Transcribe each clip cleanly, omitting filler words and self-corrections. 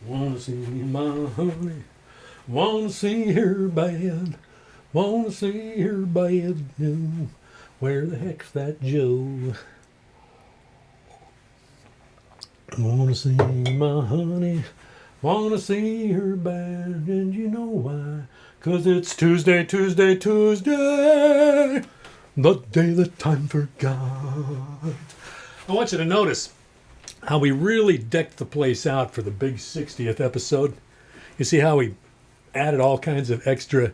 Wanna see my honey, wanna see her bad, wanna see her bad. No, where the heck's that Joe? Wanna see my honey, wanna see her bad, and you know why? 'Cause it's Tuesday, Tuesday, Tuesday, the day that time forgot. I want you to notice how we really decked the place out for the big 60th episode. You see how we added all kinds of extra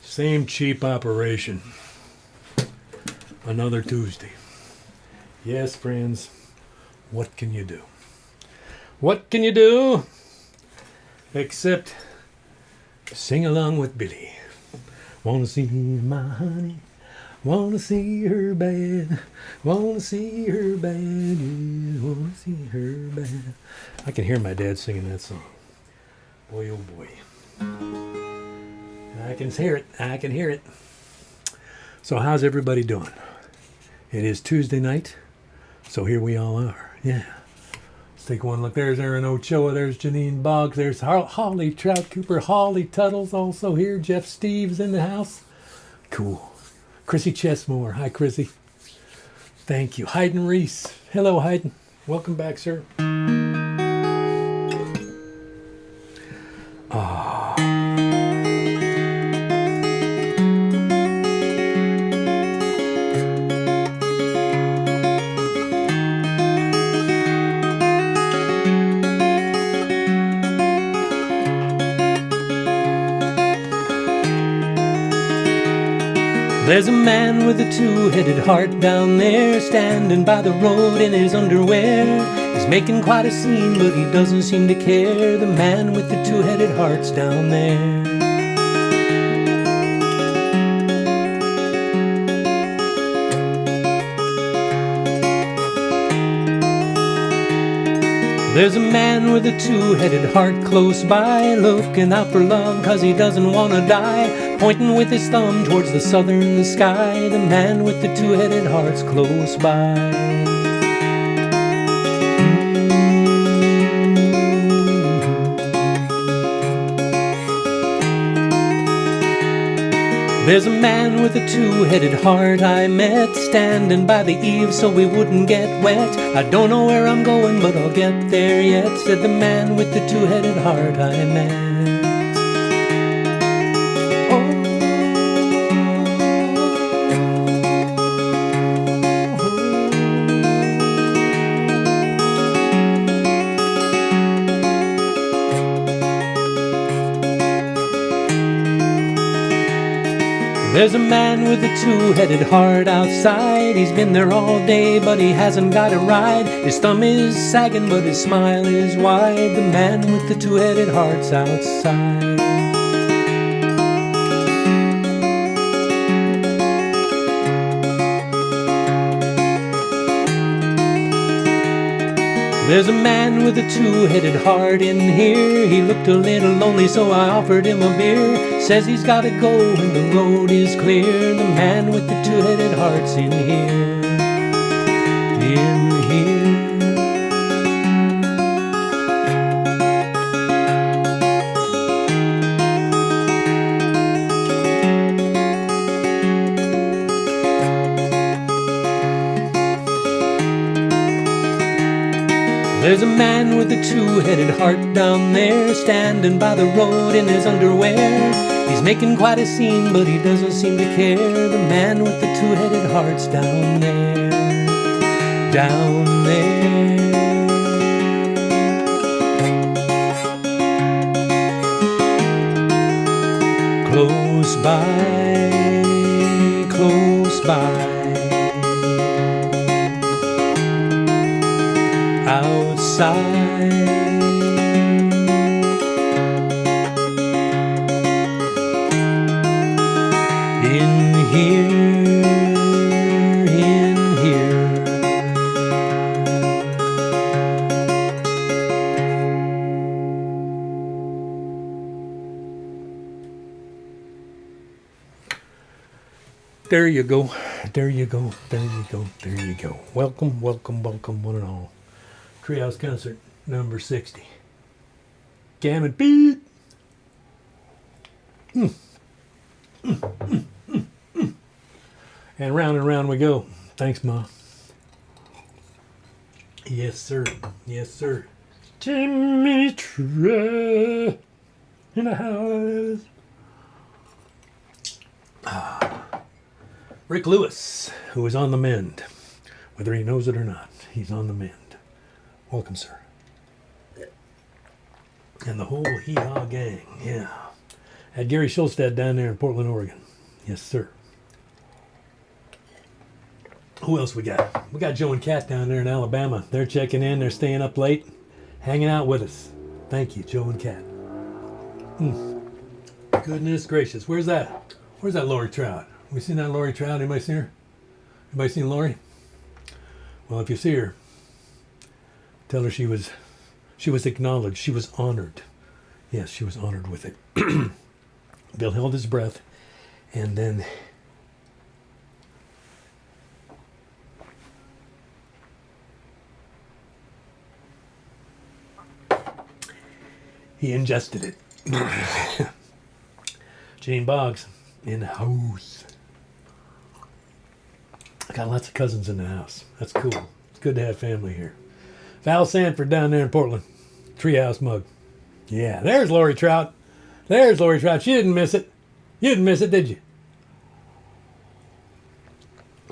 same cheap operation. Another Tuesday. Yes, friends, what can you do? What can you do except sing along with Billy? Wanna see my honey, wanna see her bad, wanna see her bad, yeah, wanna see her bad. I can hear my dad singing that song. Boy, oh boy. I can hear it, I can hear it. So how's everybody doing? It is Tuesday night, so here we all are, yeah. Let's take one look. There's Aaron Ochoa, there's Janine Boggs, there's Holly Trout Cooper, Holly Tuttle's also here, Jeff Steve's in the house. Cool. Chrissy Chesmore, hi Chrissy. Thank you. Hayden Reese, hello Hayden. Welcome back, sir. There's a man with a two-headed heart down there, standing by the road in his underwear. He's making quite a scene, but he doesn't seem to care. The man with the two-headed heart's down there. There's a man with a two-headed heart close by, looking out for love 'cause he doesn't want to die, pointing with his thumb towards the southern sky. The man with the two-headed heart's close by. There's a man with a two-headed heart I met, standing by the eave so we wouldn't get wet. I don't know where I'm going, but I'll get there yet, said the man with the two-headed heart I met. There's a man with a two-headed heart outside. He's been there all day, but he hasn't got a ride. His thumb is sagging, but his smile is wide. The man with the two-headed heart's outside. There's a man with a two-headed heart in here. He looked a little lonely, so I offered him a beer. Says he's gotta go when the road is clear. The man with the two-headed heart's in here. In here. There's a man with a two-headed heart down there, standing by the road in his underwear. He's making quite a scene, but he doesn't seem to care. The man with the two-headed heart's down there. Down there. Close by, close by. Outside, in here, in here. There you go. There you go. There you go. There you go. Welcome, welcome, welcome, one and all. Treehouse Concert number 60. Gammon beat. And round we go. Thanks, Ma. Yes, sir. Yes, sir. Jimmy Trey in the house. Rick Lewis, who is on the mend. Whether he knows it or not, he's on the mend. Welcome, sir. And the whole hee-haw gang, yeah. At Gary Schulstad down there in Portland, Oregon. Yes, sir. Who else we got? We got Joe and Kat down there in Alabama. They're checking in. They're staying up late, hanging out with us. Thank you, Joe and Kat. Goodness gracious. Where's that? Where's that Lori Trout? We seen that Lori Trout? Anybody seen her? Anybody seen Lori? Well, if you see her, tell her she was acknowledged. She was honored. Yes, she was honored with it. Bill held his breath, and then he ingested it. Jane Boggs in the house. I got lots of cousins in the house. That's cool. It's good to have family here. Val Sanford down there in Portland. Treehouse mug. Yeah, there's Lori Trout. There's Lori Trout. She didn't miss it. You didn't miss it, did you?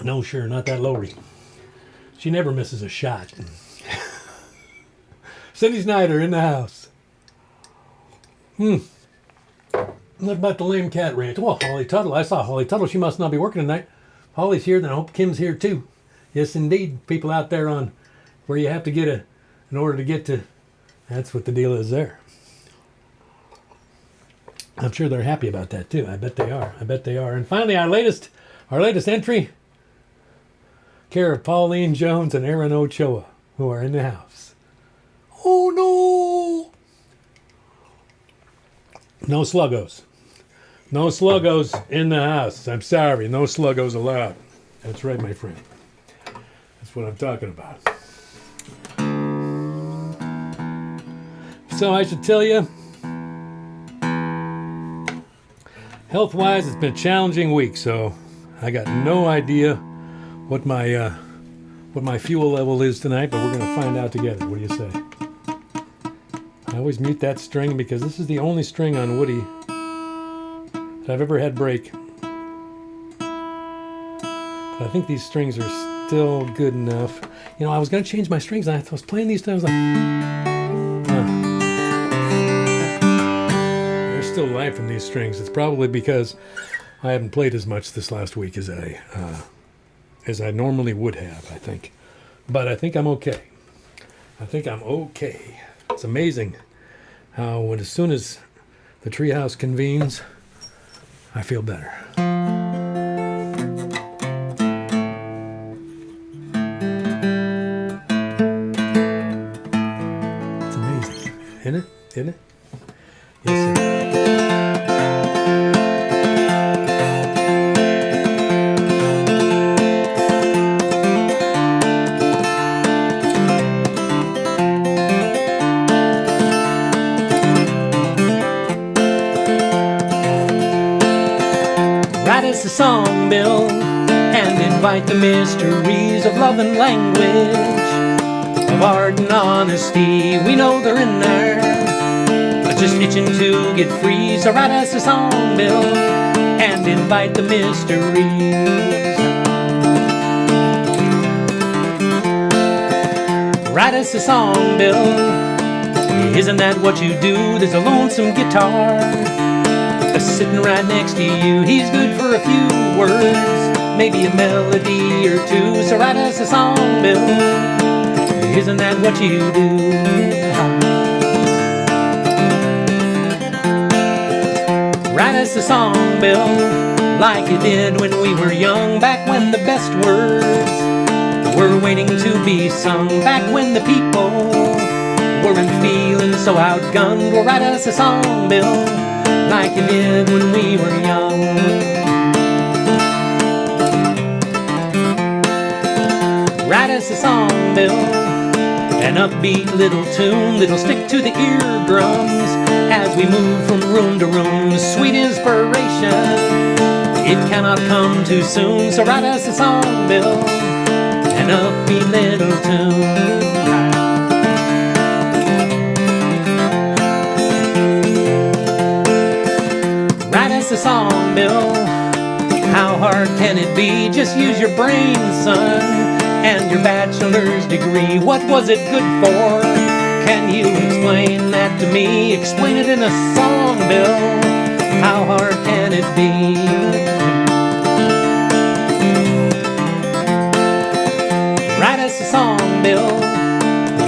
No, sure, not that Lori. She never misses a shot. Cindy Snyder in the house. What about the lame cat ranch? Well, Holly Tuttle. I saw Holly Tuttle. She must not be working tonight. Holly's here, then I hope Kim's here too. Yes, indeed. People out there on where you have to get in order to get to, that's what the deal is there. I'm sure they're happy about that too. I bet they are. I bet they are. And finally, our latest entry, care of Pauline Jones and Aaron Ochoa, who are in the house. Oh no! No sluggos. No sluggos in the house. I'm sorry. No sluggos allowed. That's right, my friend. That's what I'm talking about. So I should tell you, health-wise, it's been a challenging week. So I got no idea what my fuel level is tonight, but we're going to find out together. What do you say? I always mute that string because this is the only string on Woody that I've ever had break. But I think these strings are still good enough. You know, I was going to change my strings. I was playing these times like, there's still life in these strings. It's probably because I haven't played as much this last week as I normally would have, I think. But I think I'm okay. I think I'm okay. It's amazing how as soon as the treehouse convenes, I feel better. It's amazing, isn't it? Isn't it? Yes, sir. Write us a song, Bill, and invite the mysteries of love and language, of art and honesty. We know they're in there, but just itching to get free. So write us a song, Bill, and invite the mysteries. Write us a song, Bill. Isn't that what you do? There's a lonesome guitar sitting right next to you. He's good for a few words, maybe a melody or two. So write us a song, Bill. Isn't that what you do? Write us a song, Bill, like you did when we were young, back when the best words were waiting to be sung, back when the people weren't feeling so outgunned. Well, write us a song, Bill, like you did when we were young. write us a song, Bill. An upbeat little tune that'll stick to the eardrums as we move from room to room. Sweet inspiration, it cannot come too soon. So write us a song, Bill. An upbeat little tune. Write us a song, Bill. How hard can it be? Just use your brain, son, and your bachelor's degree. What was it good for? Can you explain that to me? Explain it in a song, Bill. How hard can it be? Write us a song, Bill.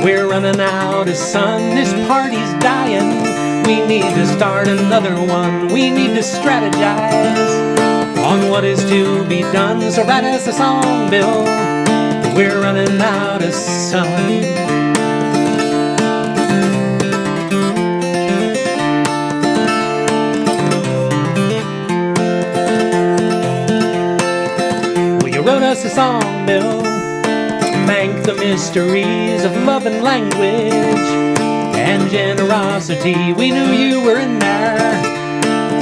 We're running out of sun. This party's dying. We need to start another one. We need to strategize on what is to be done. So write us a song, Bill. We're running out of sun. Well, you wrote us a song, Bill. Thank the mysteries of love and language and generosity. We knew you were in there,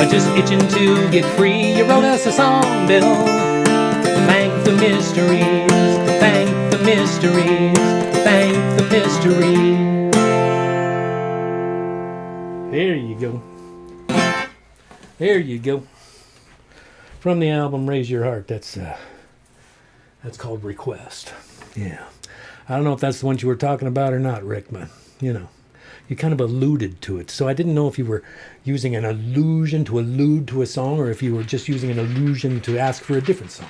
just itching to get free. You wrote us a song, Bill. Thank the mysteries, thank the mysteries, thank the mysteries. There you go. There you go. From the album Raise Your Heart. That's called Request. Yeah. I don't know if that's the one you were talking about or not, Rick, but you know, you kind of alluded to it. So I didn't know if you were using an allusion to allude to a song or if you were just using an allusion to ask for a different song.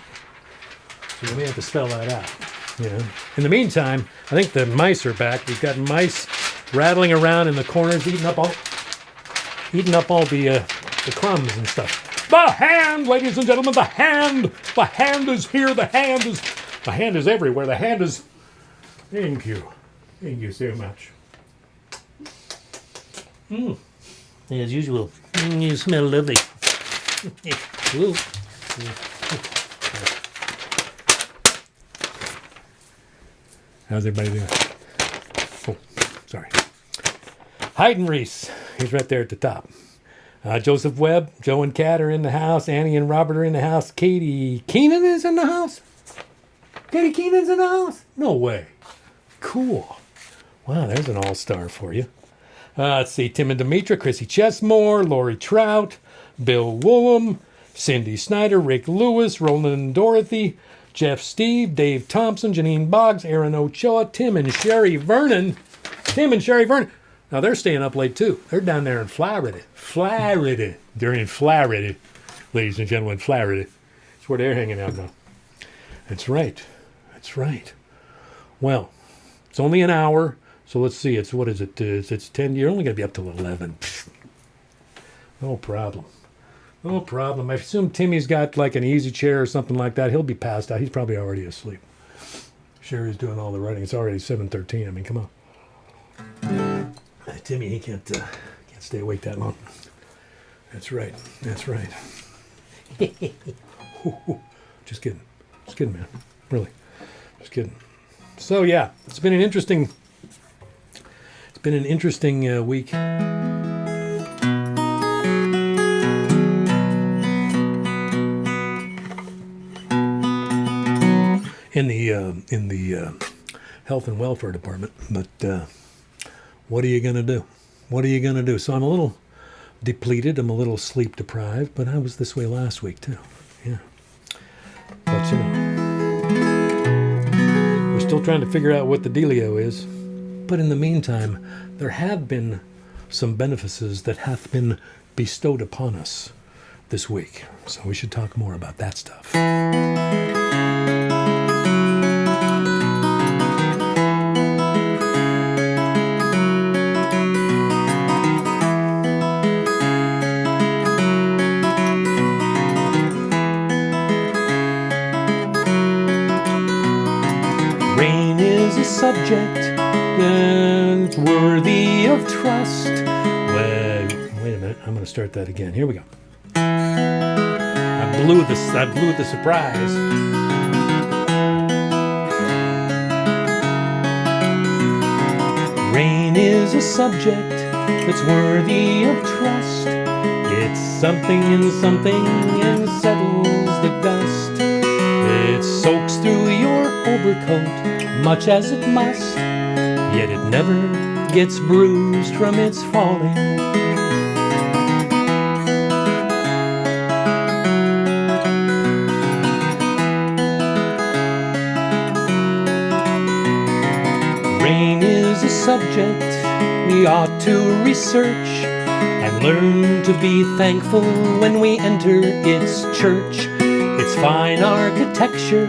So you may have to spell that out. You know. In the meantime, I think the mice are back. We've got mice rattling around in the corners, eating up all the crumbs and stuff. The hand, ladies and gentlemen, the hand is here. The hand is everywhere. The hand is. Thank you so much. As usual, you smell lovely. How's everybody doing? Oh, sorry. Hayden Reese, he's right there at the top. Joseph Webb, Joe and Kat are in the house. Annie and Robert are in the house. Katie Keenan is in the house. Katie Keenan's in the house? No way. Cool. Wow, there's an all-star for you. Let's see, Tim and Demetra, Chrissy Chesmore, Lori Trout, Bill Woolham, Cindy Snyder, Rick Lewis, Roland and Dorothy, Jeff Steve, Dave Thompson, Janine Boggs, Aaron Ochoa, Tim and Sherry Vernon. Now, they're staying up late, too. They're down there in Florida. They're in Florida, ladies and gentlemen, Florida. That's where they're hanging out now. That's right. Well, it's only an hour. So let's see, it's 10, you're only going to be up till 11. No problem. I assume Timmy's got like an easy chair or something like that. He'll be passed out. He's probably already asleep. Sherry's doing all the writing. It's already 7:13. I mean, come on. Timmy, he can't stay awake that long. That's right. Just kidding, man. Really, just kidding. So yeah, it's been an interesting week. In the health and welfare department, but what are you gonna do? So I'm a little depleted. I'm a little sleep deprived, but I was this way last week too. Yeah, but you know, we're still trying to figure out what the dealio is. But in the meantime, there have been some benefices that hath been bestowed upon us this week. So we should talk more about that stuff. Rain is a subject and worthy of trust. Wait a minute. I'm going to start that again. Here we go. I blew the surprise. is a subject that's worthy of trust. It's something and settles the dust. It soaks through your overcoat much as it must, yet it never gets bruised from its falling. Rain is a subject we ought to research and learn to be thankful when we enter its church. It's fine architecture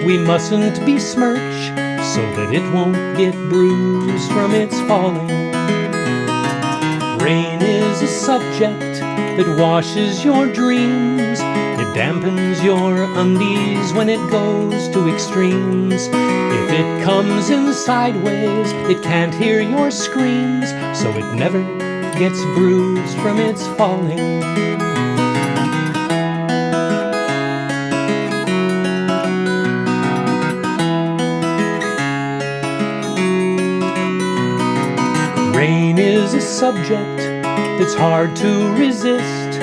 we mustn't besmirch, so that it won't get bruised from its falling. Rain is a subject that washes your dreams. It dampens your undies when it goes to extremes. If it comes in sideways, it can't hear your screams, so it never gets bruised from its falling. Rain is a subject that's hard to resist,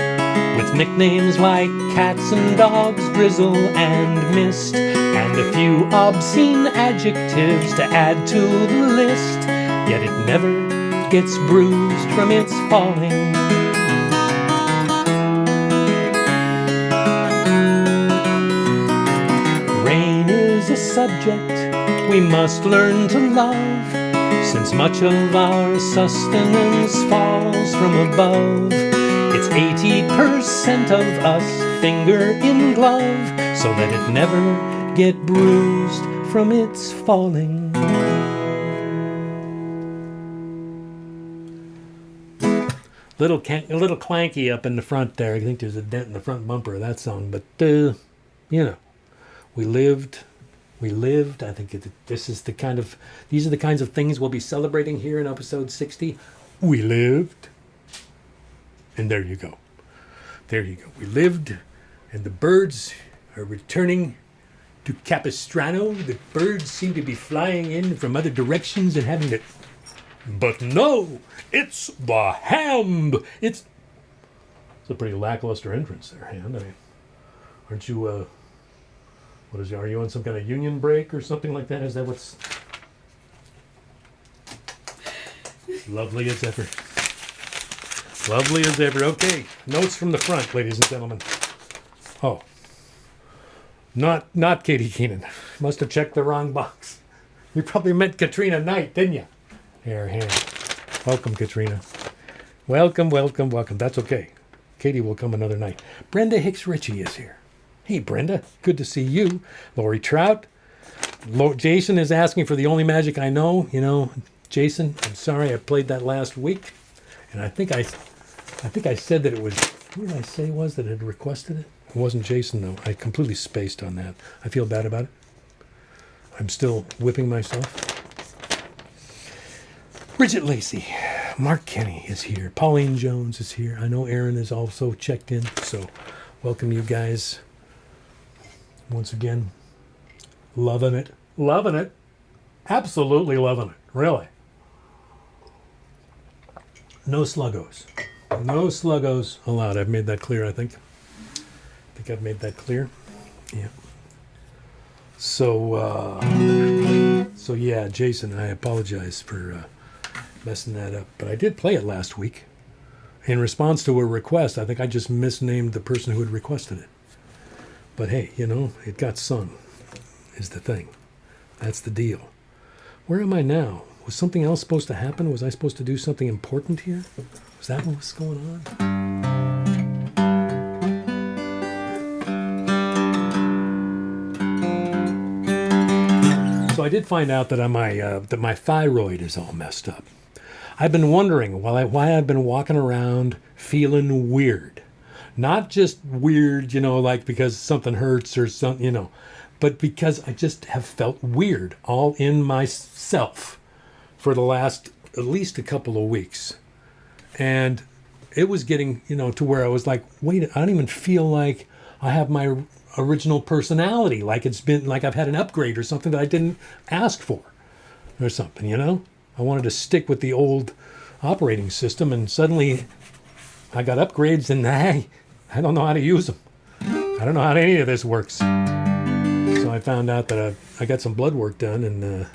with nicknames like cats and dogs, drizzle and mist, and a few obscene adjectives to add to the list, yet it never gets bruised from its falling. Rain is a subject we must learn to love, since much of our sustenance falls from above. It's 80% of us finger in glove, so that it never get bruised from its falling. A little clanky up in the front there. I think there's a dent in the front bumper of that song, but you know, we lived. I think these are the kinds of things we'll be celebrating here in episode 60. We lived. And there you go. There you go. We lived, and the birds are returning to Capistrano. The birds seem to be flying in from other directions and having to... But no! It's the Hand! It's a pretty lackluster entrance there, Hand. I mean, aren't you, are you on some kind of union break or something like that? Is that what's... Lovely as ever. Lovely as ever. Okay, notes from the front, ladies and gentlemen. Oh, not Katie Keenan. Must have checked the wrong box. You probably meant Katrina Knight, didn't you? Here. Welcome, Katrina. Welcome. That's okay. Katie will come another night. Brenda Hicks Ritchie is here. Hey, Brenda. Good to see you. Lori Trout. Jason is asking for The Only Magic I Know. You know, Jason, I'm sorry I played that last week. And I think I said that it was, who did I say it was that had requested it? It wasn't Jason, though. I completely spaced on that. I feel bad about it. I'm still whipping myself. Bridget Lacey. Mark Kenny is here. Pauline Jones is here. I know Aaron is also checked in, so welcome you guys. Once again, loving it. Loving it. Absolutely loving it. Really. No sluggos. No sluggos allowed. I've made that clear, I think. I've made that clear. Yeah. So yeah, Jason, I apologize for messing that up. But I did play it last week. In response to a request, I think I just misnamed the person who had requested it. But hey, you know, it got sung, is the thing. That's the deal. Where am I now? Was something else supposed to happen? Was I supposed to do something important here? Was that what was going on? So I did find out that my thyroid is all messed up. I've been wondering why I've been walking around feeling weird. Not just weird, you know, like because something hurts or something, you know, but because I just have felt weird all in myself for the last at least a couple of weeks. And it was getting, you know, to where I was like, wait, I don't even feel like I have my original personality, like it's been, like I've had an upgrade or something that I didn't ask for or something, you know? I wanted to stick with the old operating system, and suddenly I got upgrades, and I don't know how to use them. I don't know how any of this works. So I found out that I got some blood work done, and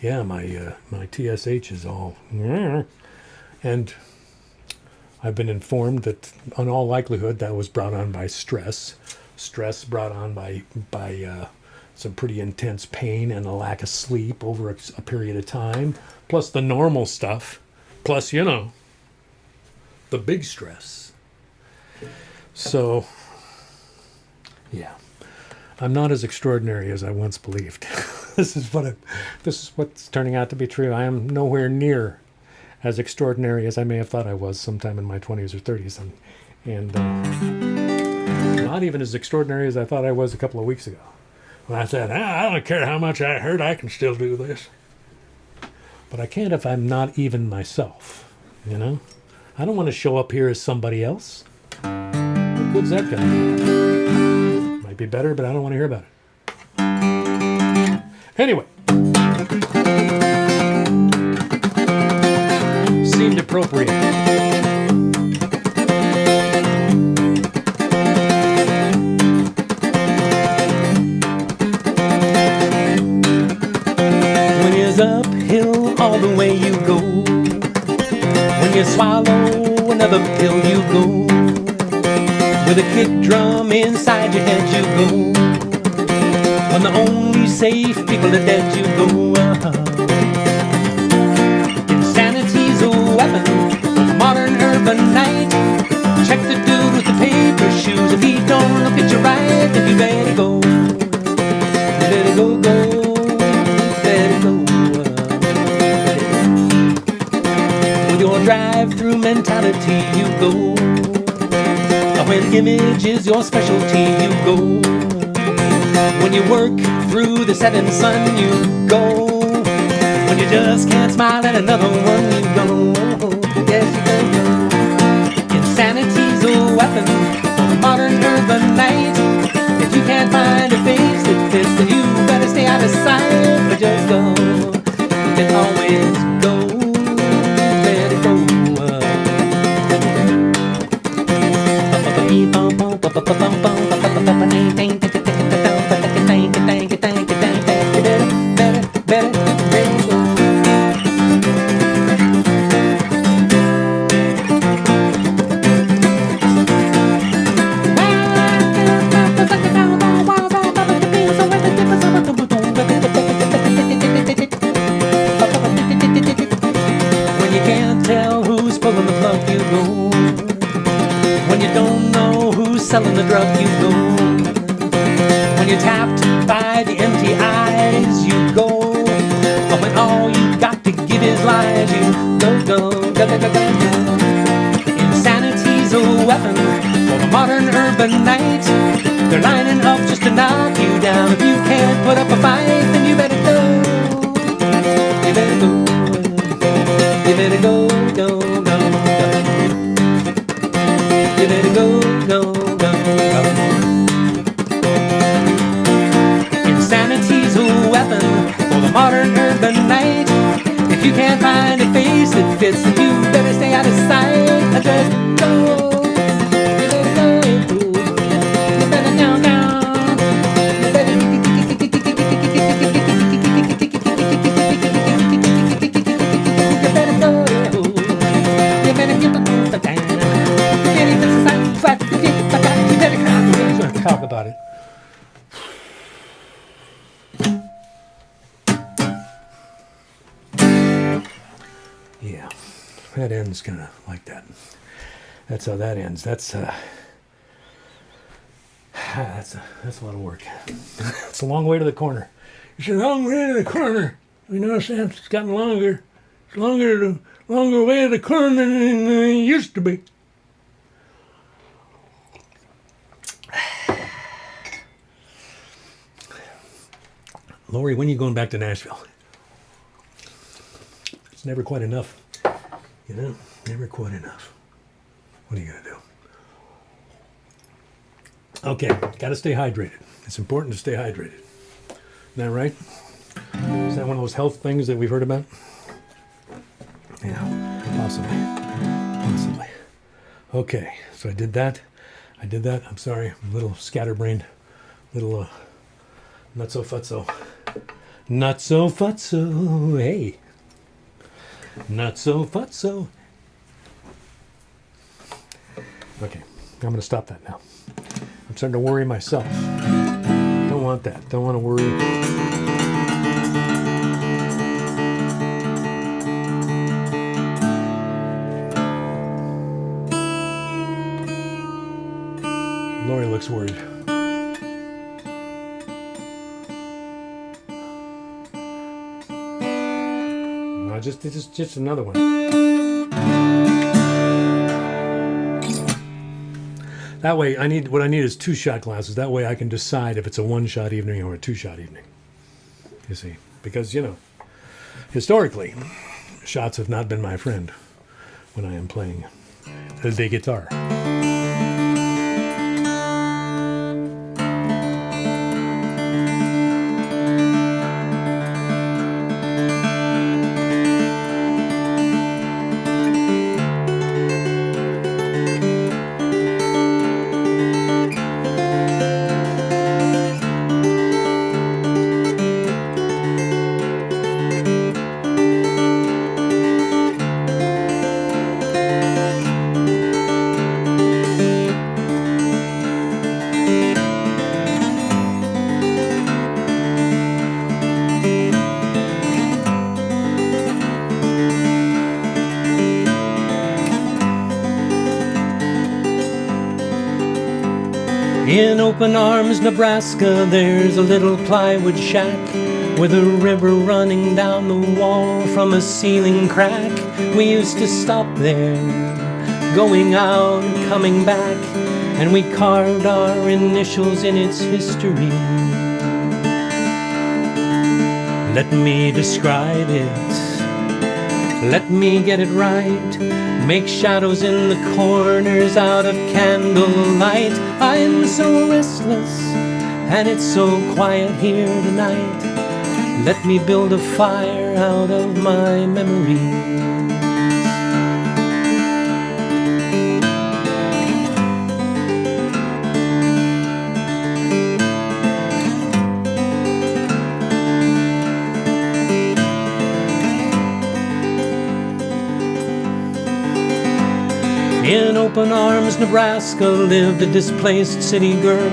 yeah, my TSH is all, and I've been informed that in all likelihood that was brought on by stress. Stress brought on by some pretty intense pain and a lack of sleep over a period of time, plus the normal stuff, plus, the big stress. So, yeah, I'm not as extraordinary as I once believed. This is what's turning out to be true. I am nowhere near as extraordinary as I may have thought I was sometime in my 20s or 30s, and not even as extraordinary as I thought I was a couple of weeks ago. When I said, I don't care how much I hurt, I can still do this. But I can't if I'm not even myself, I don't want to show up here as somebody else. What good's that gonna do? Might be better, but I don't want to hear about it. Anyway. Seemed appropriate. Uphill all the way you go. When you swallow another pill you go. With a kick drum inside your head you go. When the only safe people are dead you go. Insanity's a weapon, a modern urban night. Check the dude with the paper shoes. If he don't look at you right, then you better go. You better go, go. Your drive-through mentality you go. When image is your specialty you go. When you work through the setting sun you go. When you just can't smile at another one you go. Yes you go. Insanity's a weapon for the modern urban night. If you can't find a face that fits, then you better stay out of sight. Or just go. You can always go. When you can't tell who's pulling the plug, you go. When you don't know who's selling the drug, you go. When you're tapped by the empty eyes, you go. But when all you got to give is lies, you go, go, go, go, go, go, go. Insanity's a weapon for the modern urban night. They're lining up just to knock you down. If you can't put up a fight, then you better go. You better go. You better go, go, go, go. You better go, go, go, go. Insanity's a weapon for the modern urban night. If you can't find a face that fits, then you better stay out of sight. Just go. You better go. You better go, go. You better talk about it. Yeah, that ends kind of like that. That's how that ends. That's a lot of work. It's a long way to the corner. It's a long way to the corner. You know, it's gotten longer. It's longer way to the corner than it used to be. Lori, when are you going back to Nashville? It's never quite enough. Never quite enough. What are you going to do? Okay, got to stay hydrated. It's important to stay hydrated. Isn't that right? Is that one of those health things that we've heard about? Yeah, possibly. Okay, so I did that. I'm sorry, I'm a little scatterbrained, little not so futso. Hey. Not so futso. Okay, I'm going to stop that now. I'm starting to worry myself. Don't want that. Don't want to worry. Lori looks worried. No, just another one. That way, what I need is 2 shot glasses. That way I can decide if it's a 1-shot evening or a 2-shot evening. You see, because, historically, shots have not been my friend when I am playing the guitar. In Open Arms, Nebraska, there's a little plywood shack with a river running down the wall from a ceiling crack. We used to stop there, going out and coming back, and we carved our initials in its history. Let me describe it, let me get it right. Make shadows in the corners out of candlelight. I'm so restless, and it's so quiet here tonight. Let me build a fire out of my memories. In Open Arms, Nebraska, lived a displaced city girl.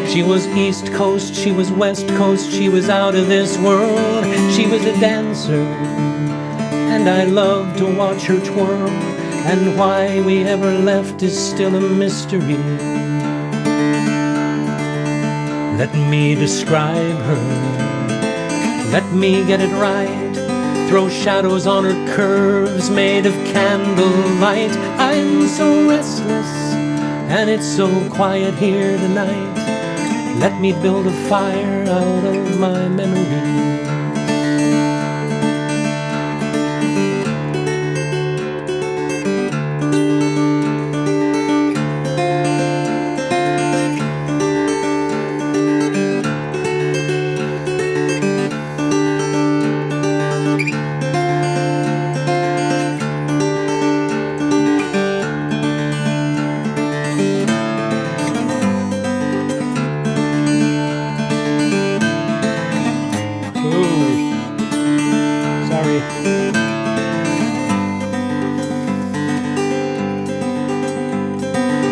She was East Coast, she was West Coast, she was out of this world. She was a dancer, and I loved to watch her twirl. And why we ever left is still a mystery. Let me describe her, let me get it right. Throw shadows on her curves made of candlelight. I'm so restless, and it's so quiet here tonight. Let me build a fire out of my memories.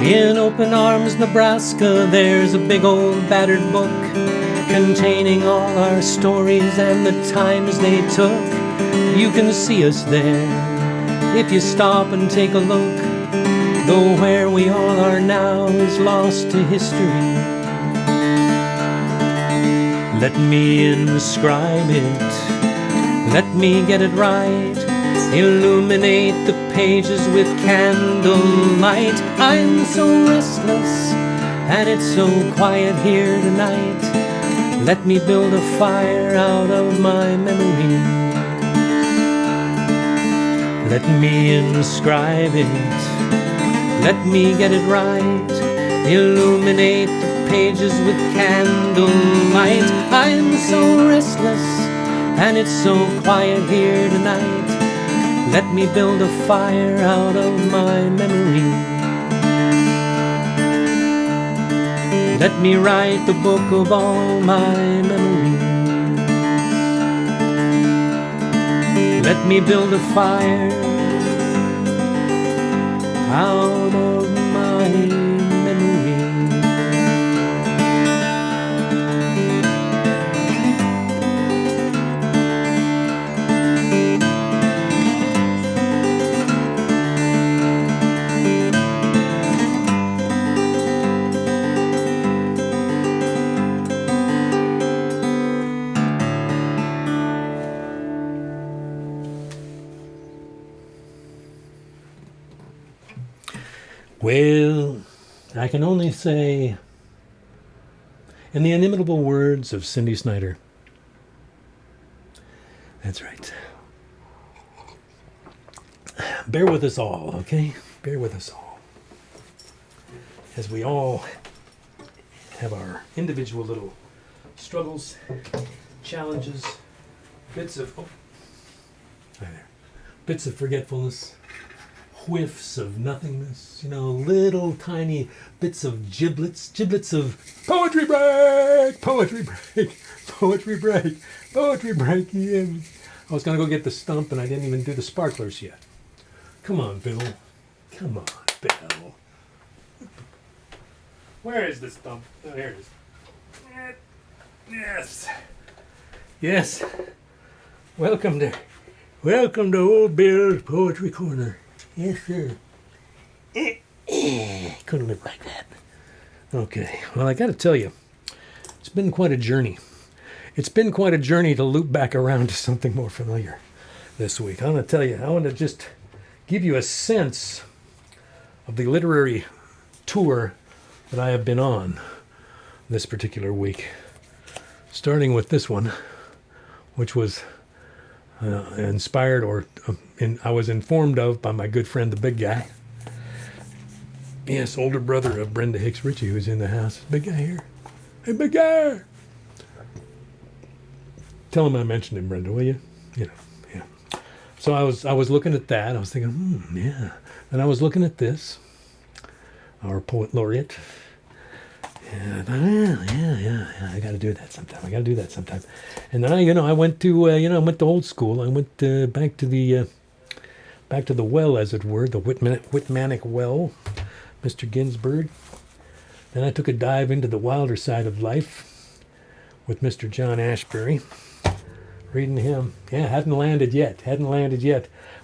In Open Arms, Nebraska, there's a big old battered book containing all our stories and the times they took. You can see us there if you stop and take a look, though where we all are now is lost to history. Let me inscribe it, let me get it right. Illuminate the pages with candlelight. I'm so restless, and it's so quiet here tonight. Let me build a fire out of my memories. Let me inscribe it, let me get it right. Illuminate the pages with candlelight. I'm so restless, and it's so quiet here tonight. Let me build a fire out of my memory. Let me write the book of all my memories. Let me build a fire out of my memory. Well, I can only say, in the inimitable words of Cindy Snyder, that's right. Bear with us all, okay? Bear with us all. As we all have our individual little struggles, challenges, bits of forgetfulness, whiffs of nothingness, little tiny bits of giblets of poetry break. Yeah. I was going to go get the stump and I didn't even do the sparklers yet. Come on, Bill. Where is the stump? Oh, there it is. Yes. Welcome to Old Bill's Poetry Corner. Yes, sir. Couldn't live like that. Okay. Well, I got to tell you, it's been quite a journey. It's been quite a journey to loop back around to something more familiar this week. I'm going to tell you, I want to just give you a sense of the literary tour that I have been on this particular week. Starting with this one, which was inspired I was informed of by my good friend, the big guy. Yes, older brother of Brenda Hicks Ritchie, who's in the house. Big guy here. Hey, big guy. Tell him I mentioned him, Brenda, will you? Yeah. So I was looking at that. I was thinking, yeah. And I was looking at this, our poet laureate. And I thought, yeah, I got to do that sometime. And then I went to, I went to old school. I went back to the well, as it were, the Whitmanic well, Mr. Ginsberg. Then I took a dive into the wilder side of life with Mr. John Ashbery, reading him. Yeah, hadn't landed yet.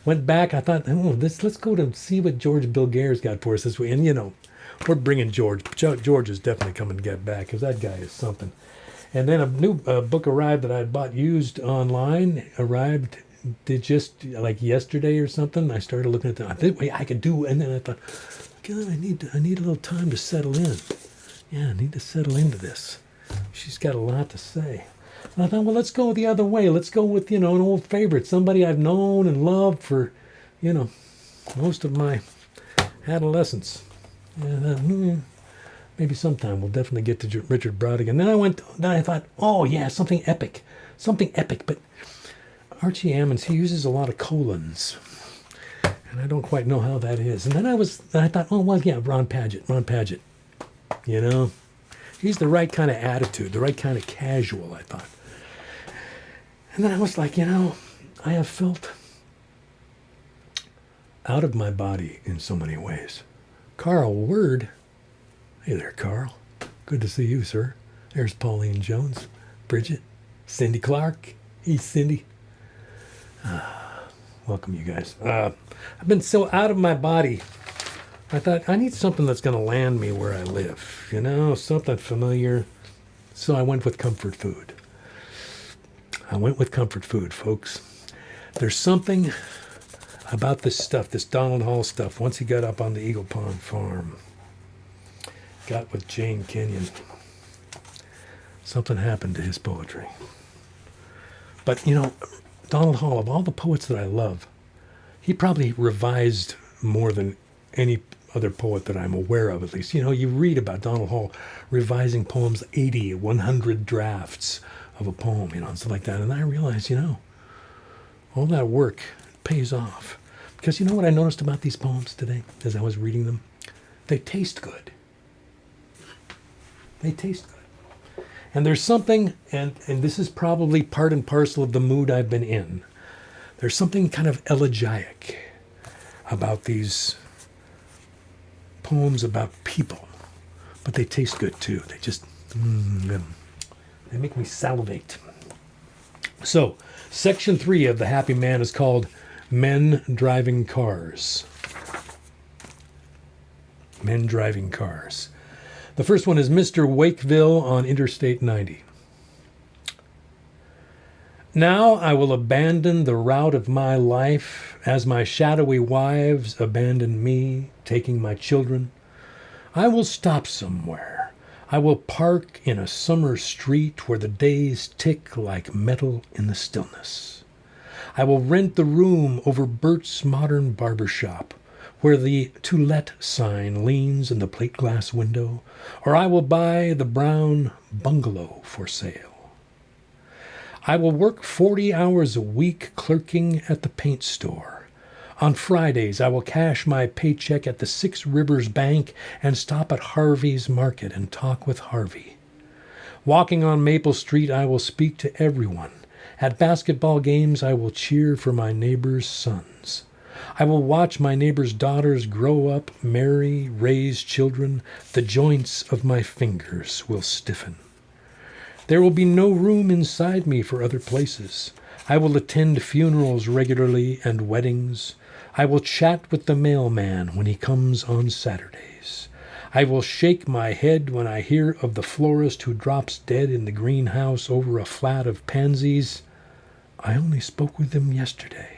Went back. I thought, let's go to see what George Bilgair's got for us this week. And we're bringing George. George is definitely coming to get back because that guy is something. And then a new book arrived that I had bought used online. Did just like yesterday or something. I started looking at that. I think I could do, and then I thought, God, I need a little time to settle in. Yeah, I need to settle into this. She's got a lot to say. And I thought, well, let's go the other way. Let's go with an old favorite, somebody I've known and loved for, most of my adolescence. And maybe sometime we'll definitely get to Richard Brodigan. Then I thought, oh yeah, something epic. But Archie Ammons, he uses a lot of colons, and I don't quite know how that is. And then I thought, oh well, yeah, Ron Padgett. He's the right kind of attitude, the right kind of casual, I thought. And then I was like, I have felt out of my body in so many ways. Carl Word. Hey there, Carl. Good to see you, sir. There's Pauline Jones, Bridget, Cindy Clark. Hey, Cindy. Welcome, you guys. I've been so out of my body. I thought, I need something that's going to land me where I live. Something familiar. So I went with comfort food. Folks. There's something about this stuff, this Donald Hall stuff, once he got up on the Eagle Pond farm, got with Jane Kenyon, something happened to his poetry. But, Donald Hall, of all the poets that I love, he probably revised more than any other poet that I'm aware of, at least. You read about Donald Hall revising poems, 80, 100 drafts of a poem, and stuff like that. And I realized, all that work pays off. Because you know what I noticed about these poems today as I was reading them? They taste good. They taste good. And there's something, and this is probably part and parcel of the mood I've been in. There's something kind of elegiac about these poems about people. But they taste good too. They just, they make me salivate. So, section 3 of The Happy Man is called Men Driving Cars. Men Driving Cars. The first one is Mr. Wakeville on Interstate 90. Now I will abandon the route of my life as my shadowy wives abandon me, taking my children. I will stop somewhere. I will park in a summer street where the days tick like metal in the stillness. I will rent the room over Bert's modern barber shop, where the "To Let" sign leans in the plate glass window, or I will buy the brown bungalow for sale. I will work 40 hours a week clerking at the paint store. On Fridays, I will cash my paycheck at the Six Rivers Bank and stop at Harvey's Market and talk with Harvey. Walking on Maple Street, I will speak to everyone. At basketball games, I will cheer for my neighbors' sons. I will watch my neighbors' daughters grow up, marry, raise children. The joints of my fingers will stiffen. There will be no room inside me for other places. I will attend funerals regularly and weddings. I will chat with the mailman when he comes on Saturdays. I will shake my head when I hear of the florist who drops dead in the greenhouse over a flat of pansies. I only spoke with him yesterday.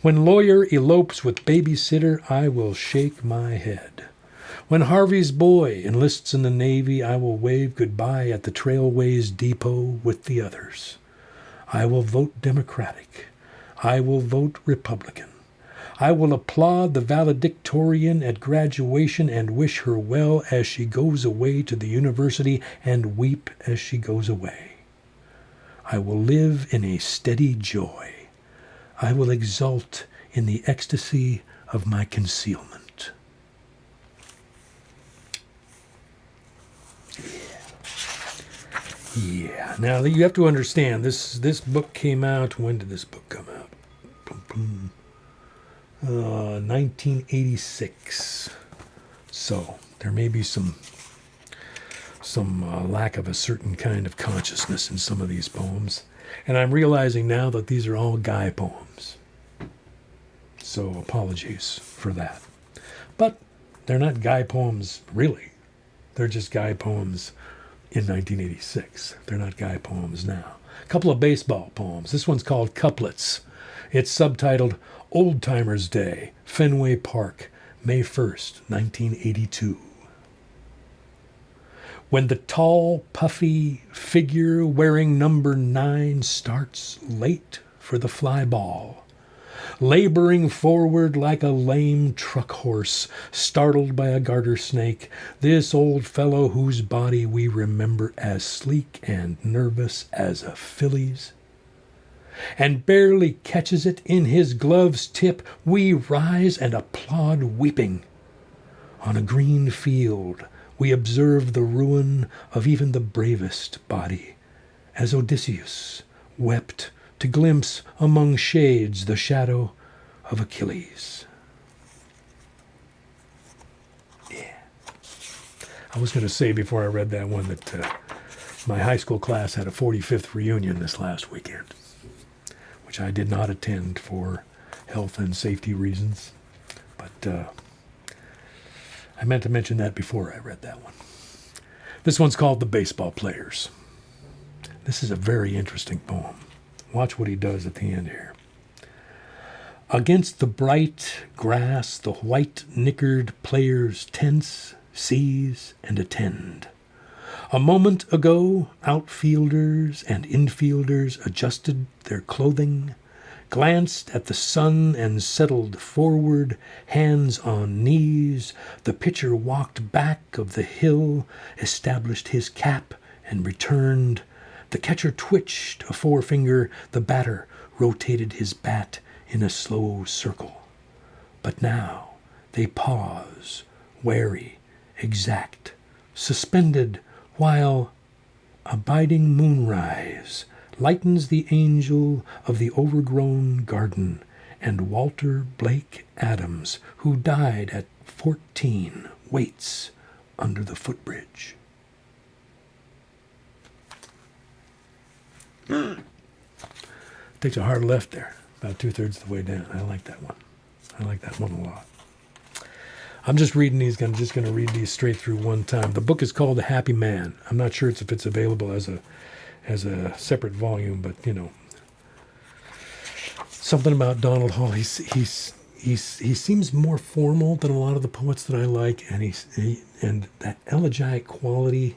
When lawyer elopes with babysitter, I will shake my head. When Harvey's boy enlists in the Navy, I will wave goodbye at the Trailways Depot with the others. I will vote Democratic. I will vote Republican. I will applaud the valedictorian at graduation and wish her well as she goes away to the university and weep as she goes away. I will live in a steady joy. I will exult in the ecstasy of my concealment. Yeah. Now you have to understand, this book came out. When did this book come out? 1986. So there may be some lack of a certain kind of consciousness in some of these poems. And I'm realizing now that these are all guy poems. So apologies for that. But they're not guy poems, really. They're just guy poems in 1986. They're not guy poems now. A couple of baseball poems. This one's called Couplets. It's subtitled Old Timers' Day, Fenway Park, May 1st, 1982. When the tall, puffy figure wearing number 9 starts late for the fly ball, laboring forward like a lame truck horse startled by a garter snake, this old fellow whose body we remember as sleek and nervous as a filly's, and barely catches it in his glove's tip, we rise and applaud weeping. On a green field, we observe the ruin of even the bravest body, as Odysseus wept to glimpse among shades the shadow of Achilles. Yeah. I was going to say before I read that one that my high school class had a 45th reunion this last weekend, which I did not attend for health and safety reasons. But I meant to mention that before I read that one. This one's called The Baseball Players. This is a very interesting poem. Watch what he does at the end here. Against the bright grass, the white-knickered players tense, seize, and attend. A moment ago, outfielders and infielders adjusted their clothing, glanced at the sun and settled forward, hands on knees. The pitcher walked back of the hill, established his cap, and returned. The catcher twitched a forefinger. The batter rotated his bat in a slow circle. But now they pause, wary, exact, suspended, while abiding moonrise lightens the angel of the overgrown garden, and Walter Blake Adams, who died at 14, waits under the footbridge. Takes a hard left there, about 2/3 of the way down. I like that one. I like that one a lot. I'm just reading these. I'm just going to read these straight through one time. The book is called The Happy Man. I'm not sure if it's available as a separate volume, but you know, something about Donald Hall. He seems more formal than a lot of the poets that I like, and that elegiac quality.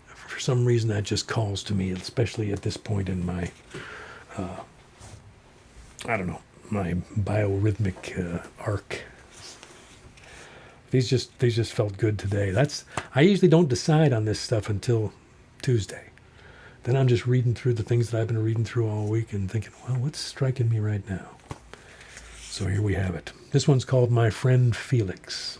For some reason, that just calls to me, especially at this point in my, my biorhythmic arc. These just felt good today. I usually don't decide on this stuff until Tuesday. Then I'm just reading through the things that I've been reading through all week and thinking, well, what's striking me right now? So here we have it. This one's called My Friend Felix.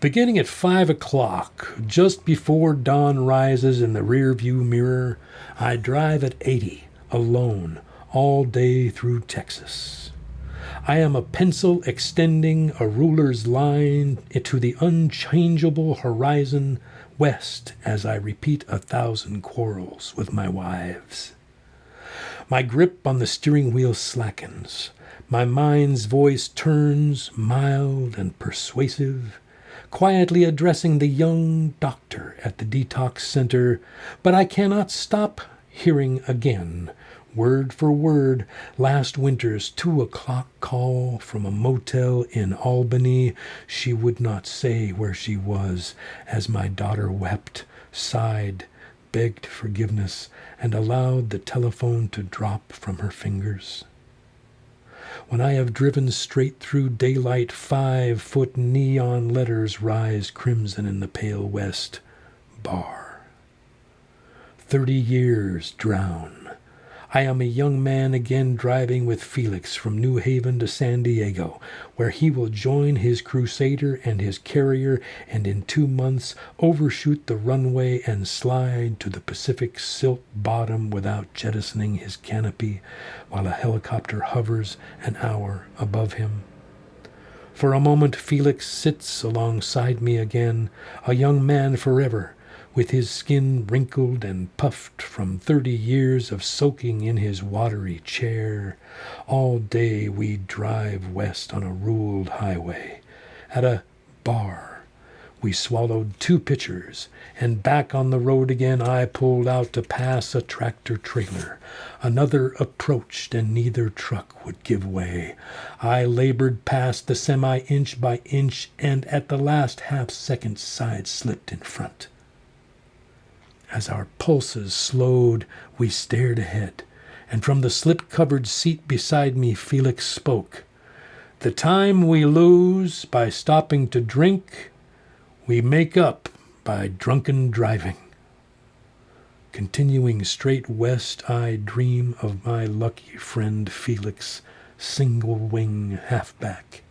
Beginning at 5 o'clock, just before dawn rises in the rearview mirror, I drive at 80, alone, all day through Texas. I am a pencil extending a ruler's line to the unchangeable horizon west as I repeat 1,000 quarrels with my wives. My grip on the steering wheel slackens. My mind's voice turns mild and persuasive, quietly addressing the young doctor at the detox center, but I cannot stop hearing again, word for word, last winter's 2 o'clock call from a motel in Albany. She would not say where she was as my daughter wept, sighed, begged forgiveness, and allowed the telephone to drop from her fingers. When I have driven straight through daylight, 5-foot neon letters rise crimson in the pale west. Bar. 30 years drown. I am a young man again driving with Felix from New Haven to San Diego, where he will join his Crusader and his Carrier and in 2 months overshoot the runway and slide to the Pacific silt bottom without jettisoning his canopy while a helicopter hovers an hour above him. For a moment Felix sits alongside me again, a young man forever, with his skin wrinkled and puffed from 30 years of soaking in his watery chair. All day we drive west on a ruled highway. At a bar, we swallowed 2 pitchers, and back on the road again I pulled out to pass a tractor-trailer. Another approached, and neither truck would give way. I labored past the semi inch by inch, and at the last half-second side-slipped in front. As our pulses slowed, we stared ahead, and from the slip-covered seat beside me, Felix spoke. The time we lose by stopping to drink, we make up by drunken driving. Continuing straight west, I dream of my lucky friend Felix, single-wing halfback.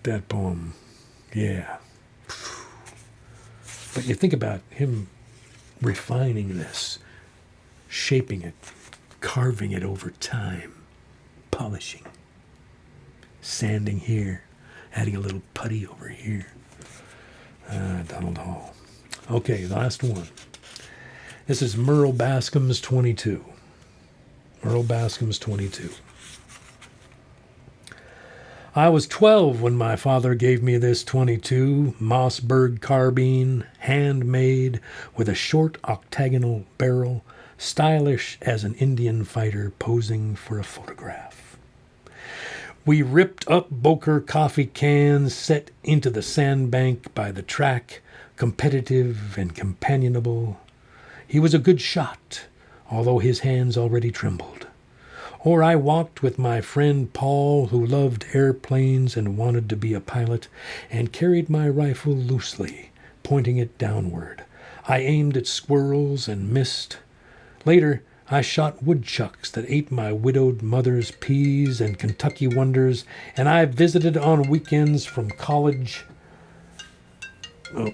That poem, yeah. But you think about him refining this, shaping it, carving it over time, polishing, sanding here, adding a little putty over here. Donald Hall. Okay, last one. This is Merle Bascom's 22. Merle Bascom's 22. I was 12 when my father gave me this 22, Mossberg carbine, handmade, with a short octagonal barrel, stylish as an Indian fighter posing for a photograph. We ripped up Boker coffee cans set into the sandbank by the track, competitive and companionable. He was a good shot, although his hands already trembled. Or I walked with my friend Paul, who loved airplanes and wanted to be a pilot, and carried my rifle loosely, pointing it downward. I aimed at squirrels and missed. Later, I shot woodchucks that ate my widowed mother's peas and Kentucky wonders, and I visited on weekends from college. Oh,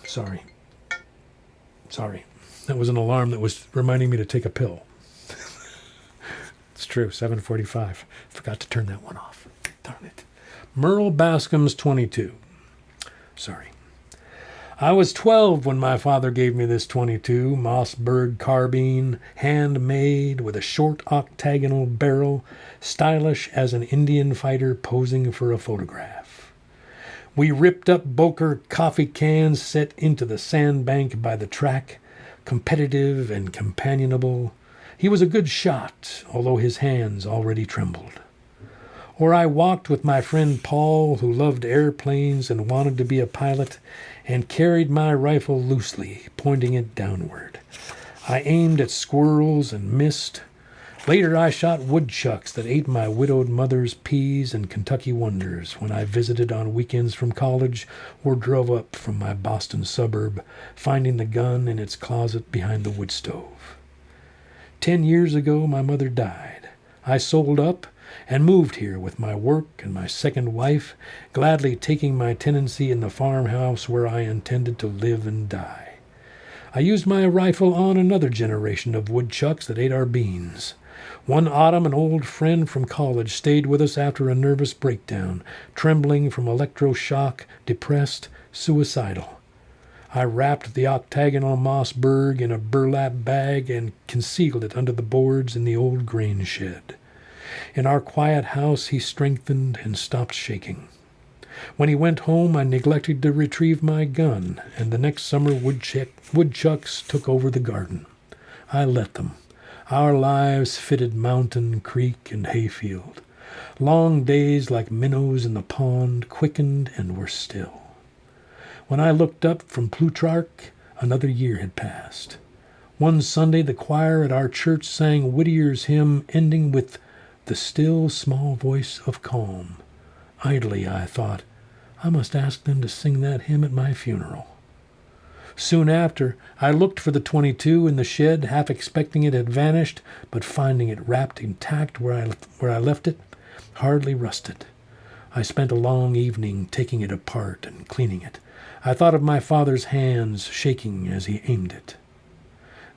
sorry. That was an alarm that was reminding me to take a pill. It's true, 7:45. Forgot to turn that one off. Darn it. Merle Bascom's 22. Sorry. I was 12 when my father gave me this 22, Mossberg carbine, handmade with a short octagonal barrel, stylish as an Indian fighter posing for a photograph. We ripped up Boker coffee cans set into the sandbank by the track, competitive and companionable. He was a good shot, although his hands already trembled. Or I walked with my friend Paul, who loved airplanes and wanted to be a pilot, and carried my rifle loosely, pointing it downward. I aimed at squirrels and missed. Later I shot woodchucks that ate my widowed mother's peas and Kentucky wonders when I visited on weekends from college or drove up from my Boston suburb, finding the gun in its closet behind the wood stove. 10 years ago my mother died. I sold up and moved here with my work and my second wife, gladly taking my tenancy in the farmhouse where I intended to live and die. I used my rifle on another generation of woodchucks that ate our beans. One autumn, an old friend from college stayed with us after a nervous breakdown, trembling from electroshock, depressed, suicidal. I wrapped the octagonal Mossberg in a burlap bag and concealed it under the boards in the old grain shed. In our quiet house he strengthened and stopped shaking. When he went home, I neglected to retrieve my gun, and the next summer woodchucks took over the garden. I let them. Our lives fitted mountain, creek, and hayfield. Long days like minnows in the pond quickened and were still. When I looked up from Plutarch, another year had passed. One Sunday the choir at our church sang Whittier's hymn, ending with "The still small voice of calm." Idly I thought, I must ask them to sing that hymn at my funeral. Soon after, I looked for the 22 in the shed, half expecting it had vanished, but finding it wrapped intact where I left it, hardly rusted. I spent a long evening taking it apart and cleaning it. I thought of my father's hands shaking as he aimed it.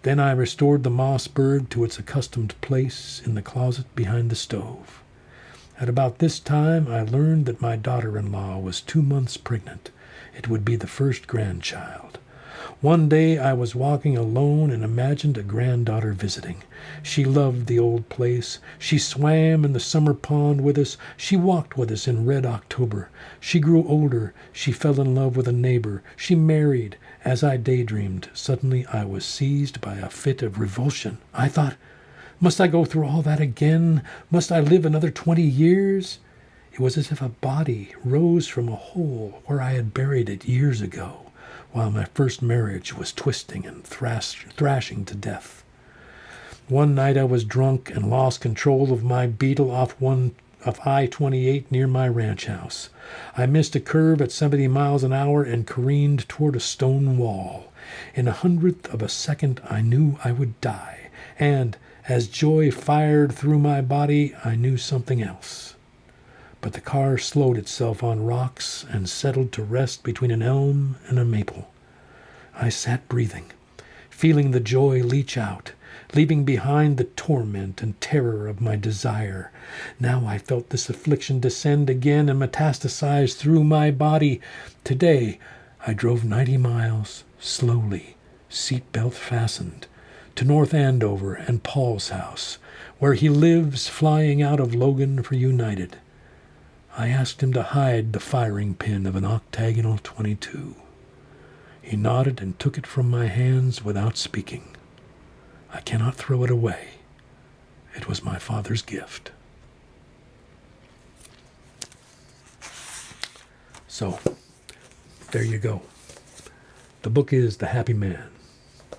Then I restored the Mossberg to its accustomed place in the closet behind the stove. At about this time, I learned that my daughter-in-law was 2 months pregnant. It would be the first grandchild. One day I was walking alone and imagined a granddaughter visiting. She loved the old place. She swam in the summer pond with us. She walked with us in red October. She grew older. She fell in love with a neighbor. She married. As I daydreamed, suddenly I was seized by a fit of revulsion. I thought, must I go through all that again? Must I live another 20 years? It was as if a body rose from a hole where I had buried it years ago, while my first marriage was twisting and thrashing to death. One night I was drunk and lost control of my Beetle off I-28 near my ranch house. I missed a curve at 70 miles an hour and careened toward a stone wall. In 1/100th of a second I knew I would die, and as joy fired through my body, I knew something else. But the car slowed itself on rocks and settled to rest between an elm and a maple. I sat breathing, feeling the joy leach out, leaving behind the torment and terror of my desire. Now I felt this affliction descend again and metastasize through my body. Today I drove 90 miles, slowly, seatbelt fastened, to North Andover and Paul's house, where he lives, flying out of Logan for United. I asked him to hide the firing pin of an octagonal 22. He nodded and took it from my hands without speaking. I cannot throw it away. It was my father's gift. So, there you go. The book is The Happy Man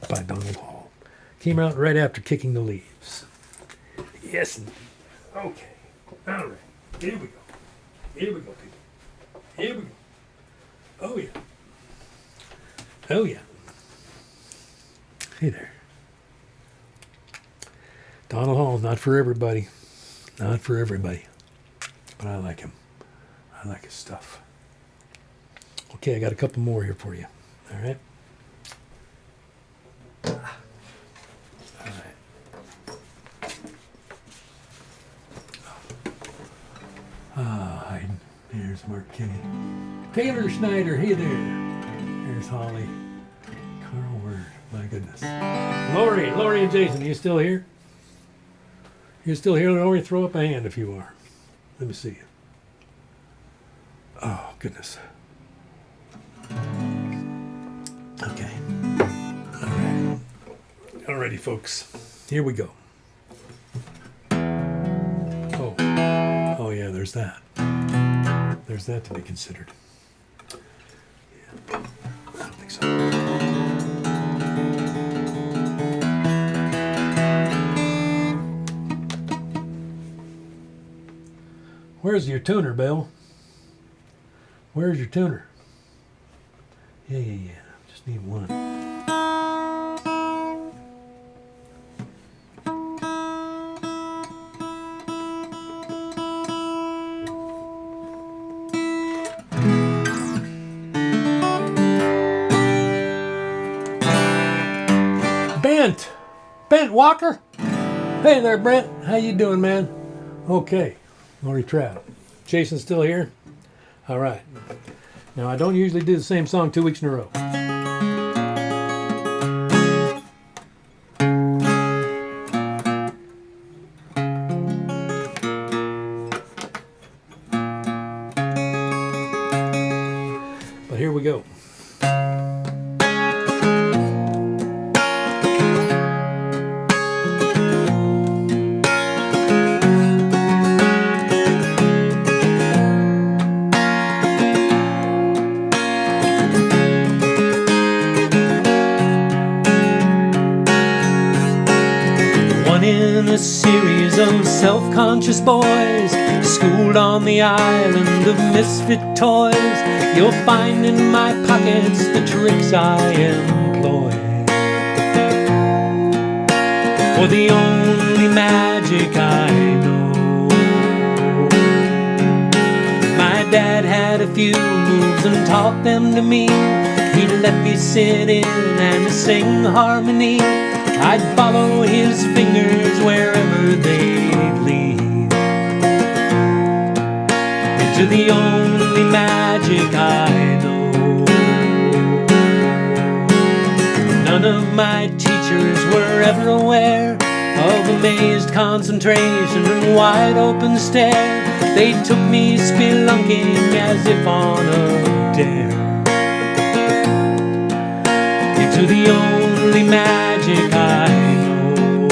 by Donald Hall. Came out right after Kicking the Leaves. Yes, indeed. Okay. All right. Here we go. Here we go, people. Here we go. Oh, yeah. Oh, yeah. Hey there. Donald Hall's not for everybody. Not for everybody. But I like him. I like his stuff. Okay, I got a couple more here for you. All right. All right. There's Mark Kinney. Taylor Schneider, hey there. There's Holly. Carl Word, my goodness. Lori and Jason, you still here? You still here, Lori? Throw up a hand if you are. Let me see you. Oh, goodness. Okay. All right. Alrighty, folks. Here we go. Oh. Oh, yeah, there's that. There's that to be considered. Yeah. I don't think so. Where's your tuner, Bill? Where's your tuner? Yeah. Just need one. Bent Walker? Hey there, Brent. How you doing, man? Okay. Lori Trapp. Jason's still here? All right. Now, I don't usually do the same song 2 weeks in a row. But here we go. In a series of self-conscious boys schooled on the island of misfit toys, you'll find in my pockets the tricks I employ. For the only magic I know. My dad had a few moves and taught them to me. He let me sit in and sing harmony. I'd follow his fingers wherever they'd lead, into the only magic I know. None of my teachers were ever aware of amazed concentration and wide open stare. They took me spelunking as if on a dare, into the only magic I know.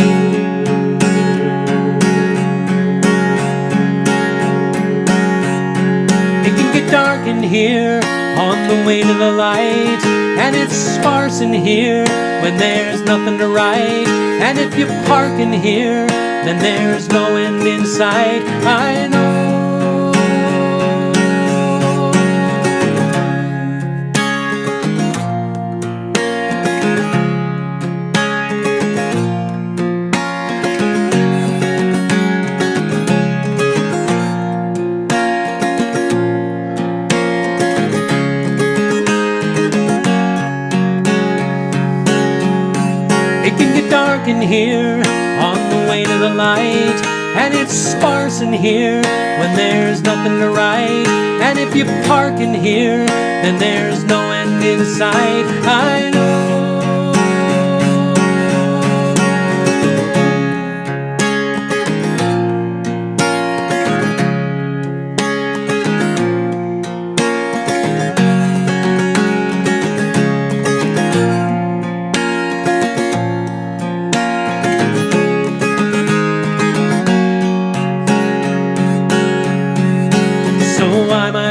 It can get dark in here on the way to the light, and it's sparse in here when there's nothing to write. And if you park in here, then there's no end in sight. I know. In here on the way to the light, and it's sparse in here when there's nothing to write. And if you park in here, then there's no end in sight. I know.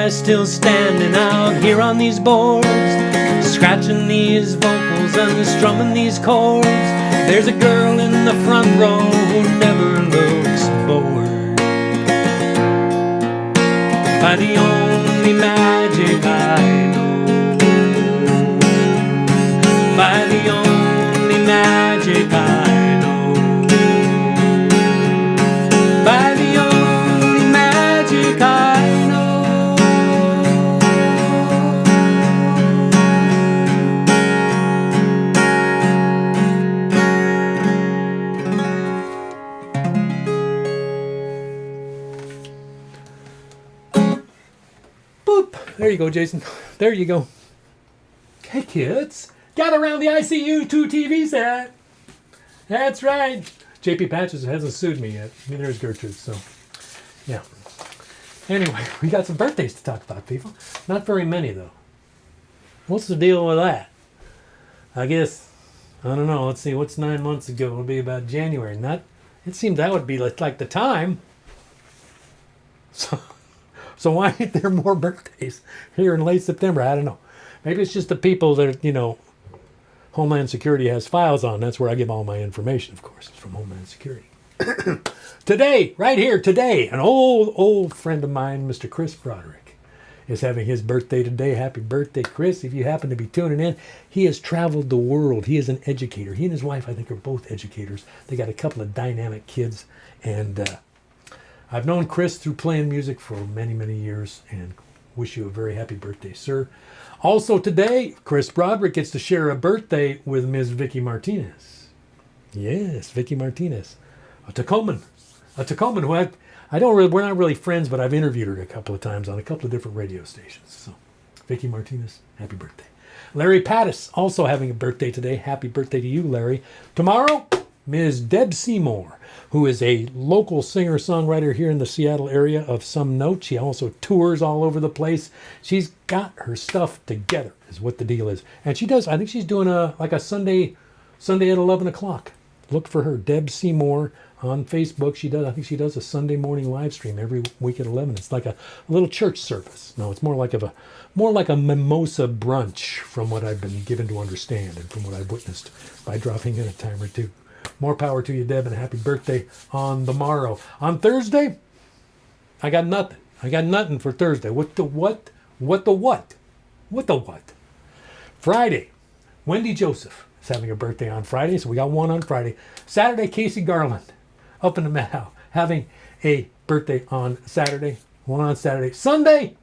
Still standing out here on these boards, scratching these vocals and strumming these chords. There's a girl in the front row who never looks bored by the only magic I know, by the only magic There you go, Jason. There you go. Hey, kids. Gather around the ICU 2 TV set. That's right. JP Patches hasn't sued me yet. Neither has Gertrude, so yeah. Anyway, we got some birthdays to talk about, people. Not very many, though. What's the deal with that? I guess, I don't know. Let's see. What's 9 months ago? It'll be about January. It seemed that would be like the time. So why aren't there more birthdays here in late September? I don't know. Maybe it's just the people that, Homeland Security has files on. That's where I give all my information, of course. It's from Homeland Security. Today, right here, today, an old friend of mine, Mr. Chris Broderick, is having his birthday today. Happy birthday, Chris. If you happen to be tuning in, he has traveled the world. He is an educator. He and his wife, I think, are both educators. They got a couple of dynamic kids. And I've known Chris through playing music for many, many years, and wish you a very happy birthday, sir. Also today, Chris Broderick gets to share a birthday with Ms. Vicky Martinez. Yes, Vicky Martinez, a Tacoman who we're not really friends, but I've interviewed her a couple of times on a couple of different radio stations. So, Vicky Martinez, happy birthday. Larry Pattis, also having a birthday today. Happy birthday to you, Larry. Tomorrow, Ms. Deb Seymour, who is a local singer-songwriter here in the Seattle area of some note. She also tours all over the place. She's got her stuff together, is what the deal is. And she does, I think she's doing a Sunday at 11 o'clock. Look for her, Deb Seymour, on Facebook. I think she does a Sunday morning live stream every week at 11. It's like a little church service. No, it's more like a mimosa brunch, from what I've been given to understand and from what I've witnessed by dropping in a time or two. More power to you, Deb, and happy birthday on the morrow. On Thursday, I got nothing. I got nothing for Thursday. What the what? What the what? What the what? Friday, Wendy Joseph is having a birthday on Friday, so we got one on Friday. Saturday, Casey Garland, up in the Meadow, having a birthday on Saturday. One on Saturday. Sunday,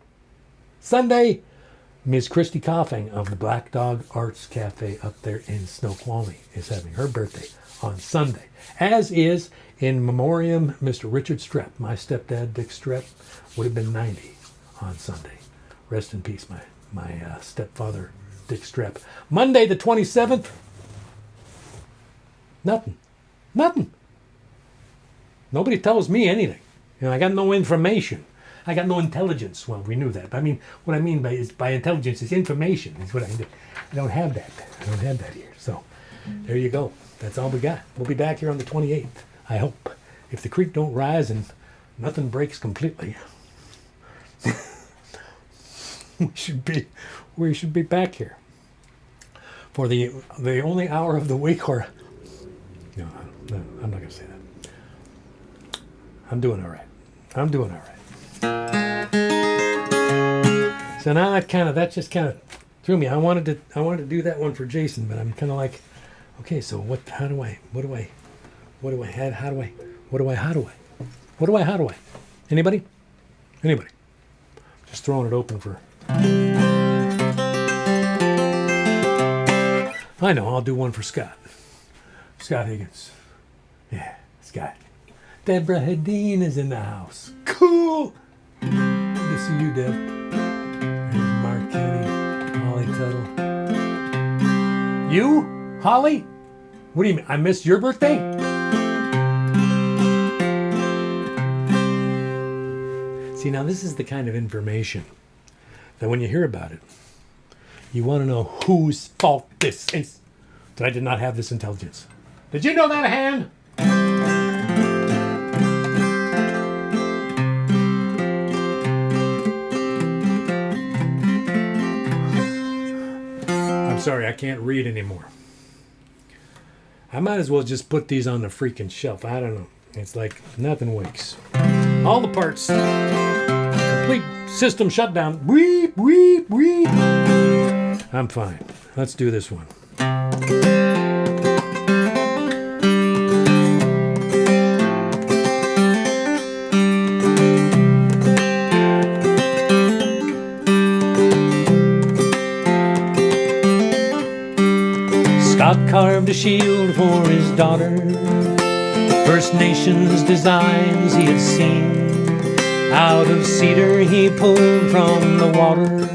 Ms. Christy Coughing of the Black Dog Arts Cafe up there in Snoqualmie is having her birthday on Sunday, as is in memoriam Mr. Richard Strepp. My stepdad, Dick Strepp, would have been 90 on Sunday. Rest in peace, my stepfather, Dick Strepp. Monday the 27th, nothing. Nobody tells me anything. I got no information. I got no intelligence. Well, we knew that. But what I mean by intelligence is information. Is what I don't have that. I don't have that here. So there you go. That's all we got. We'll be back here on the 28th, I hope. If the creek don't rise and nothing breaks completely, we should be back here for the only hour of the week. Or no, I'm not going to say that. I'm doing all right. So now that just kind of threw me. I wanted to do that one for Jason, but I'm kind of like, okay, so how do I? Anybody? Just throwing it open for. I know, I'll do one for Scott. Scott Higgins. Yeah, Scott. Deborah Hedin is in the house. Cool! Good to see you, Deb. There's Mark Kenny, Holly Tuttle. You? Holly? What do you mean? I missed your birthday? See, now this is the kind of information that when you hear about it, you want to know whose fault this is. That I did not have this intelligence. Did you know that, hand? I'm sorry, I can't read anymore. I might as well just put these on the freaking shelf. I don't know. It's like nothing wakes. All the parts. Complete system shutdown. Weep, weep, weep. I'm fine. Let's do this one. Scott carved a shield for his daughter, First Nations designs he had seen. Out of cedar he pulled from the water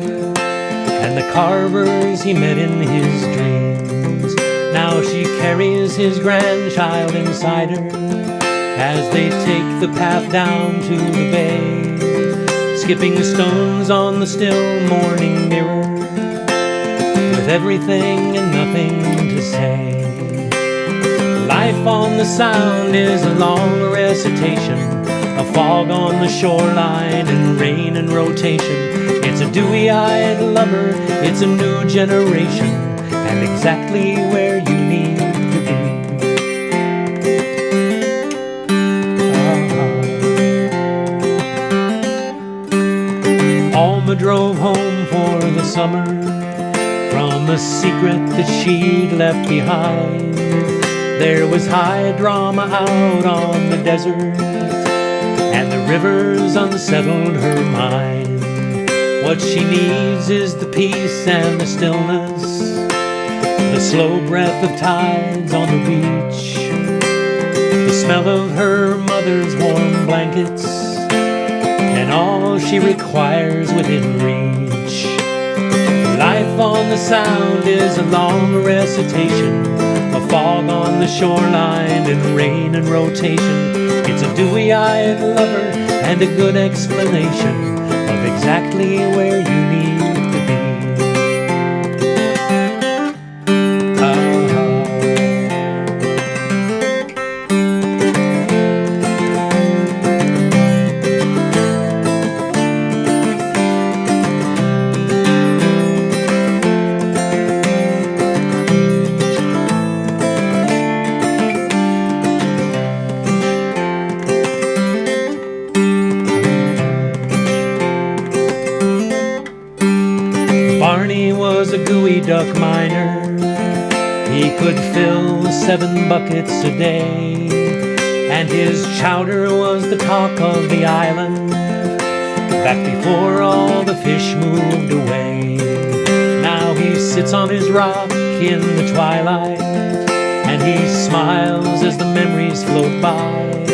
and the carvers he met in his dreams. Now she carries his grandchild inside her as they take the path down to the bay, skipping the stones on the still morning mirror, with everything and nothing to say. Life on the Sound is a long recitation, a fog on the shoreline and rain and rotation. It's a dewy-eyed lover, it's a new generation, and exactly where you need to be. Alma drove home for the summer from a secret that she'd left behind. There was high drama out on the desert, and the rivers unsettled her mind. What she needs is the peace and the stillness, the slow breath of tides on the beach, the smell of her mother's warm blankets, and all she requires within reach. Life on the Sound is a long recitation, a fog on the shoreline and rain and rotation. It's a dewy-eyed lover and a good explanation of exactly where you need to be. Barney was a gooey duck miner. He could fill 7 buckets a day, and his chowder was the talk of the island back before all the fish moved away. Now he sits on his rock in the twilight, and he smiles as the memories float by.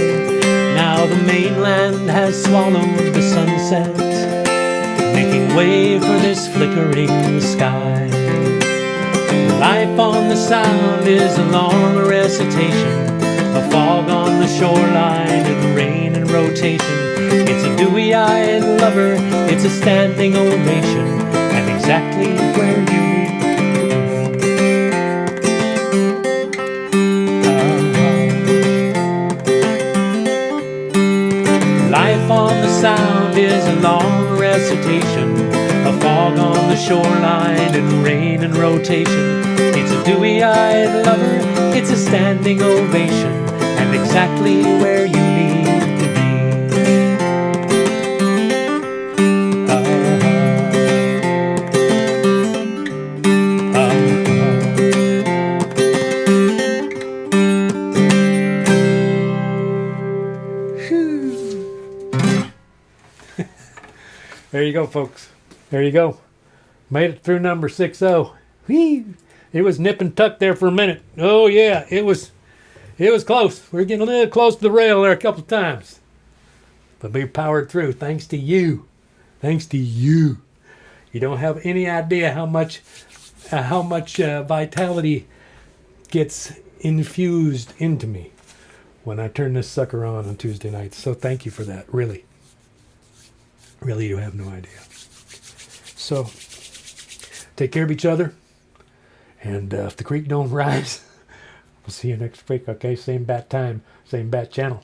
Now the mainland has swallowed the sunset, making way for this flickering sky. Life on the Sound is a long recitation, a fog on the shoreline and rain and rotation. It's a dewy-eyed lover, it's a standing ovation, and exactly where you need to be. Life on the Sound is a long recitation, a fog on the shoreline and rain and rotation. It's a dewy-eyed lover, it's a standing ovation, and exactly where you need to be. There you go, folks. There you go. Made it through number 60. Whee! It was nip and tuck there for a minute. Oh yeah, it was close. We were getting a little close to the rail there a couple of times, but we powered through thanks to you. Thanks to you. You don't have any idea how much vitality gets infused into me when I turn this sucker on Tuesday nights. So thank you for that. Really, you have no idea. So take care of each other. And if the creek don't rise, we'll see you next week, okay? Same bat time, same bat channel.